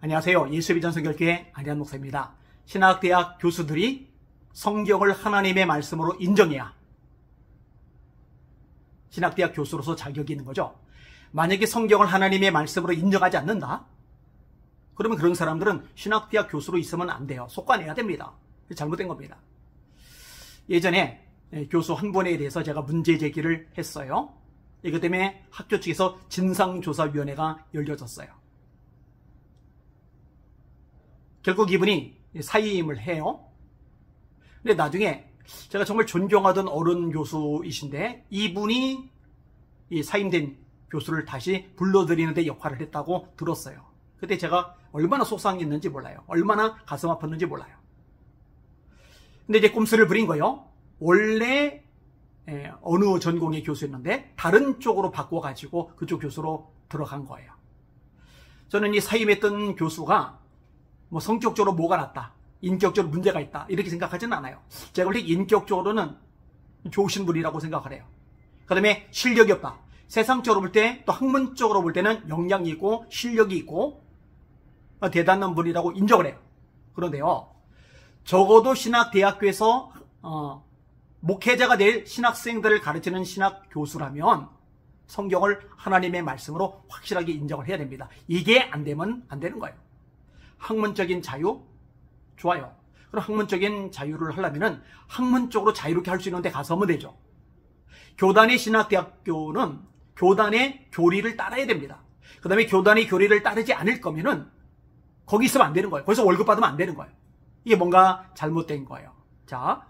안녕하세요. 예수비전성결교회 안희한 목사입니다. 신학대학 교수들이 성경을 하나님의 말씀으로 인정해야 신학대학 교수로서 자격이 있는 거죠. 만약에 성경을 하나님의 말씀으로 인정하지 않는다? 그러면 그런 사람들은 신학대학 교수로 있으면 안 돼요. 속관해야 됩니다. 잘못된 겁니다. 예전에 교수 한 분에 대해서 제가 문제 제기를 했어요. 이것 때문에 학교 측에서 진상조사위원회가 열려졌어요. 결국 이분이 사임을 해요. 근데 나중에 제가 정말 존경하던 어른 교수이신데 이분이 이 사임된 교수를 다시 불러들이는 데 역할을 했다고 들었어요. 그때 제가 얼마나 속상했는지 몰라요. 얼마나 가슴 아팠는지 몰라요. 근데 이제 꼼수를 부린 거예요. 원래 어느 전공의 교수였는데 다른 쪽으로 바꿔가지고 그쪽 교수로 들어간 거예요. 저는 이 사임했던 교수가 뭐 성격적으로 뭐가 났다, 인격적으로 문제가 있다 이렇게 생각하지는 않아요. 제가 볼 때 인격적으로는 좋으신 분이라고 생각을 해요. 그 다음에 실력이 없다. 세상적으로 볼 때 또 학문적으로 볼 때는 역량이 있고 실력이 있고 대단한 분이라고 인정을 해요. 그런데요, 적어도 신학대학교에서 목회자가 될 신학생들을 가르치는 신학교수라면 성경을 하나님의 말씀으로 확실하게 인정을 해야 됩니다. 이게 안 되면 안 되는 거예요. 학문적인 자유? 좋아요. 그럼 학문적인 자유를 하려면 학문적으로 자유롭게 할 수 있는 데 가서 하면 되죠. 교단의 신학대학교는 교단의 교리를 따라야 됩니다. 그 다음에 교단의 교리를 따르지 않을 거면은 거기 있으면 안 되는 거예요. 거기서 월급 받으면 안 되는 거예요. 이게 뭔가 잘못된 거예요. 자,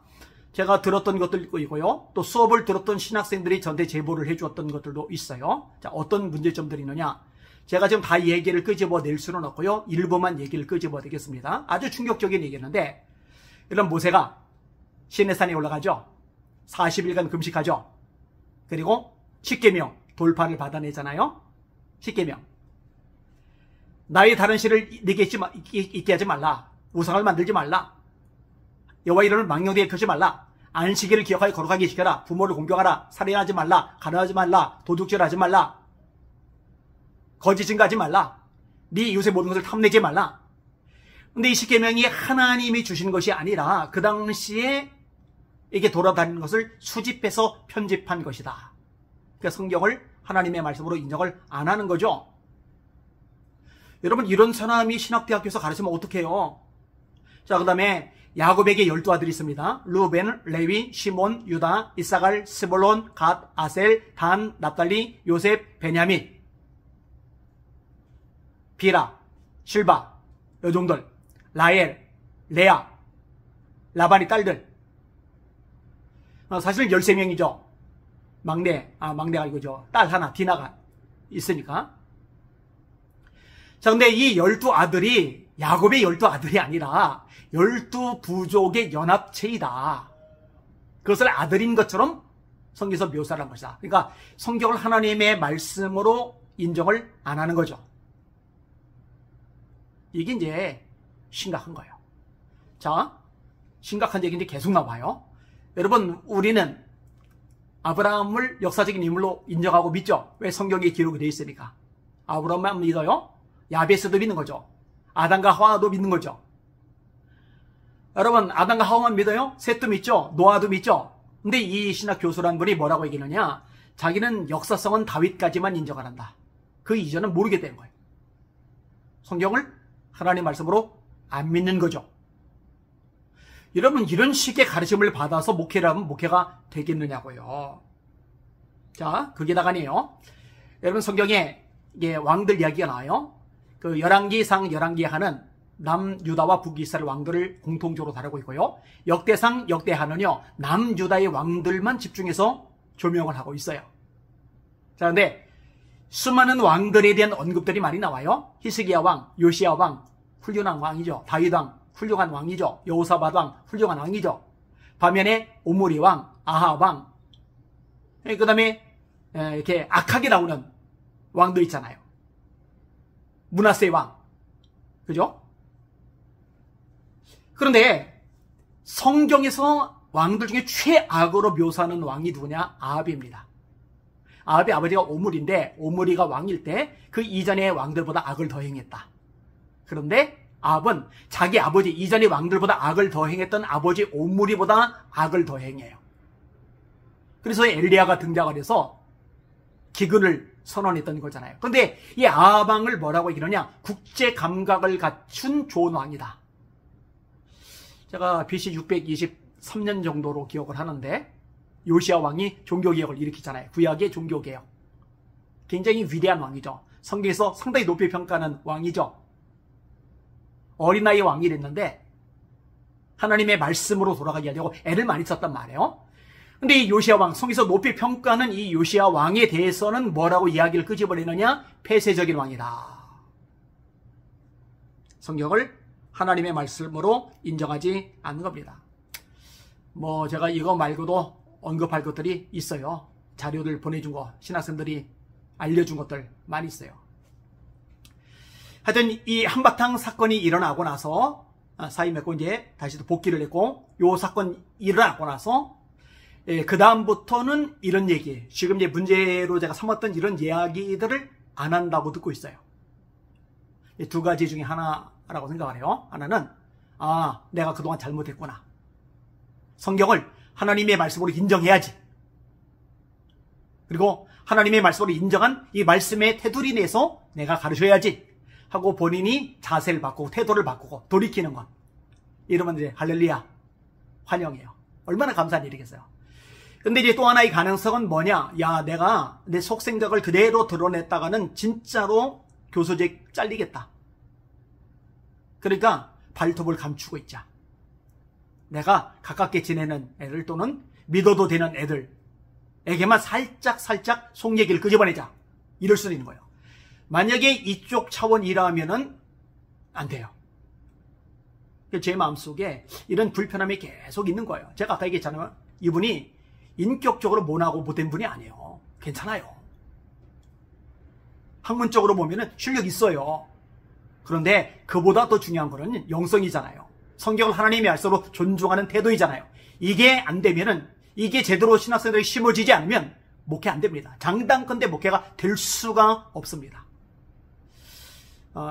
제가 들었던 것들도 있고요. 또 수업을 들었던 신학생들이 저한테 제보를 해주었던 것들도 있어요. 자, 어떤 문제점들이 있느냐. 제가 지금 다 얘기를 끄집어낼 수는 없고요. 일부만 얘기를 끄집어내겠습니다. 아주 충격적인 얘기였는데, 이런 모세가 시내산에 올라가죠. 40일간 금식하죠. 그리고 10계명 돌파를 받아내잖아요. 10계명. 나의 다른 신을 네게 있게 하지 말라. 우상을 만들지 말라. 여호와 이름을 망령되게 펴지 말라. 안식일을 기억하여 거룩하게 지켜라. 부모를 공경하라. 살인하지 말라. 가늠하지 말라. 도둑질하지 말라. 거짓 증거하지 말라. 네 이웃의 모든 것을 탐내지 말라. 근데 이 10계명이 하나님이 주신 것이 아니라 그 당시에 이게 돌아다니는 것을 수집해서 편집한 것이다. 그러니까 성경을 하나님의 말씀으로 인정을 안 하는 거죠. 여러분, 이런 사람이 신학대학교에서 가르치면 어떡해요? 자, 그 다음에 야곱에게 12아들이 있습니다. 루벤, 레위, 시몬, 유다, 이사갈, 스볼론, 갓, 아셀, 단, 납달리, 요셉, 베냐민, 비라, 실바, 여종들, 라헬, 레아, 라반의 딸들. 사실 13명이죠. 막내가 이거죠. 딸 하나, 디나가 있으니까. 자, 근데 이 12아들이 야곱의 12아들이 아니라 12부족의 연합체이다. 그것을 아들인 것처럼 성경에서 묘사를 한 것이다. 그러니까 성경을 하나님의 말씀으로 인정을 안 하는 거죠. 이게 이제 심각한 거예요. 자, 심각한 얘기 이제 계속 나와요. 여러분, 우리는 아브라함을 역사적인 인물로 인정하고 믿죠? 왜? 성경에 기록이 되어 있으니까. 아브라함만 믿어요? 야베스도 믿는 거죠. 아담과 하와도 믿는 거죠. 여러분, 아담과 하와만 믿어요? 셋도 믿죠? 노아도 믿죠? 근데 이 신학 교수라는 분이 뭐라고 얘기하느냐? 자기는 역사성은 다윗까지만 인정을 한다. 그 이전은 모르겠다는 거예요. 성경을 하나님 말씀으로 안 믿는 거죠. 여러분, 이런 식의 가르침을 받아서 목회를 하면 목회가 되겠느냐고요. 자, 그게 다가 아니에요. 여러분, 성경에 이게 왕들 이야기가 나와요. 그 열왕기상 열왕기하는 남유다와 북이스라엘 왕들을 공통적으로 다루고 있고요. 역대상 역대하는요, 남유다의 왕들만 집중해서 조명을 하고 있어요. 자, 근데 수많은 왕들에 대한 언급들이 많이 나와요. 히스기야 왕, 요시야 왕, 훌륭한 왕이죠. 다윗 왕, 훌륭한 왕이죠. 여호사밧 왕, 훌륭한 왕이죠. 반면에 오므리 왕, 아하 왕, 그 다음에 이렇게 악하게 나오는 왕들 있잖아요. 므낫세 왕, 그죠? 그런데 성경에서 왕들 중에 최악으로 묘사하는 왕이 누구냐? 아합입니다. 아합의 아버지가 오므리인데 오므리가 왕일 때 그 이전의 왕들보다 악을 더 행했다. 그런데 아합은 자기 아버지 이전의 왕들보다 악을 더 행했던 아버지 옴므리보다 악을 더 행해요. 그래서 엘리야가 등장을 해서 기근을 선언했던 거잖아요. 그런데 이 아합 왕을 뭐라고 이러냐? 국제 감각을 갖춘 좋은 왕이다. 제가 BC 623년 정도로 기억을 하는데 요시야 왕이 종교개혁을 일으키잖아요. 구약의 종교개혁. 굉장히 위대한 왕이죠. 성경에서 상당히 높이 평가하는 왕이죠. 어린아이 왕이 됐는데 하나님의 말씀으로 돌아가게 하려고 애를 많이 썼단 말이에요. 근데 이 요시야 왕, 성경에서 높이 평가하는 이 요시야 왕에 대해서는 뭐라고 이야기를 끄집어내느냐? 폐쇄적인 왕이다. 성경을 하나님의 말씀으로 인정하지 않는 겁니다. 뭐 제가 이거 말고도 언급할 것들이 있어요. 자료들 보내준 거, 신학생들이 알려준 것들 많이 있어요. 하여튼 이 한바탕 사건이 일어나고 나서 사이 맺고 이제 다시 또 복귀를 했고, 요 사건이 일어나고 나서 그 다음부터는 이런 얘기, 지금 이제 문제로 제가 삼았던 이런 이야기들을 안 한다고 듣고 있어요. 두 가지 중에 하나라고 생각을 해요. 하나는 내가 그동안 잘못했구나. 성경을 하나님의 말씀으로 인정해야지. 그리고 하나님의 말씀으로 인정한 이 말씀의 테두리 내에서 내가 가르쳐야지 하고 본인이 자세를 바꾸고 태도를 바꾸고 돌이키는 것. 이러면 이제 할렐루야, 환영해요. 얼마나 감사한 일이겠어요. 근데 이제 또 하나의 가능성은 뭐냐? 야, 내가 내 속생각을 그대로 드러냈다가는 진짜로 교수직 잘리겠다. 그러니까 발톱을 감추고 있자. 내가 가깝게 지내는 애들 또는 믿어도 되는 애들에게만 살짝 속 얘기를 끄집어내자. 이럴 수도 있는 거예요. 만약에 이쪽 차원이라면은 안 돼요. 제 마음속에 이런 불편함이 계속 있는 거예요. 제가 아까 얘기했잖아요. 이분이 인격적으로 모나고 못된 분이 아니에요. 괜찮아요. 학문적으로 보면은 실력 있어요. 그런데 그보다 더 중요한 거는 영성이잖아요. 성경을 하나님의 말씀으로 존중하는 태도이잖아요. 이게 안 되면은, 이게 제대로 신학생들에게 심어지지 않으면 목회 안 됩니다. 장단컨대 목회가 될 수가 없습니다.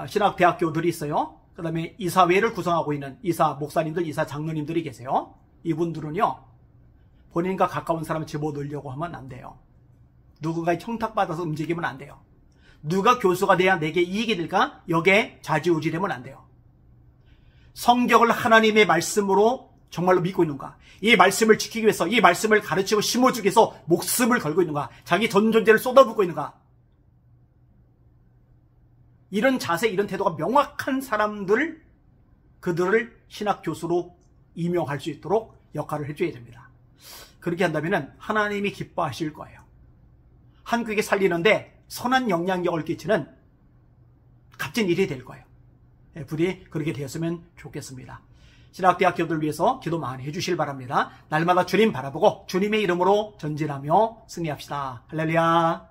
신학대학교들이 있어요. 그 다음에 이사회를 구성하고 있는 이사 목사님들, 이사 장로님들이 계세요. 이분들은요, 본인과 가까운 사람을 집어넣으려고 하면 안 돼요. 누군가의 청탁받아서 움직이면 안 돼요. 누가 교수가 돼야 내게 이익이 될까? 여기에 좌지우지되면 안 돼요. 성경을 하나님의 말씀으로 정말로 믿고 있는가? 이 말씀을 지키기 위해서, 이 말씀을 가르치고 심어주기 위해서 목숨을 걸고 있는가? 자기 전 존재를 쏟아붓고 있는가? 이런 자세, 이런 태도가 명확한 사람들을, 그들을 신학교수로 임용할 수 있도록 역할을 해줘야 됩니다. 그렇게 한다면 하나님이 기뻐하실 거예요. 한국에 살리는데 선한 영향력을 끼치는 값진 일이 될 거예요. 부디 그렇게 되었으면 좋겠습니다. 신학대학교들 위해서 기도 많이 해주실 바랍니다. 날마다 주님 바라보고 주님의 이름으로 전진하며 승리합시다. 할렐루야.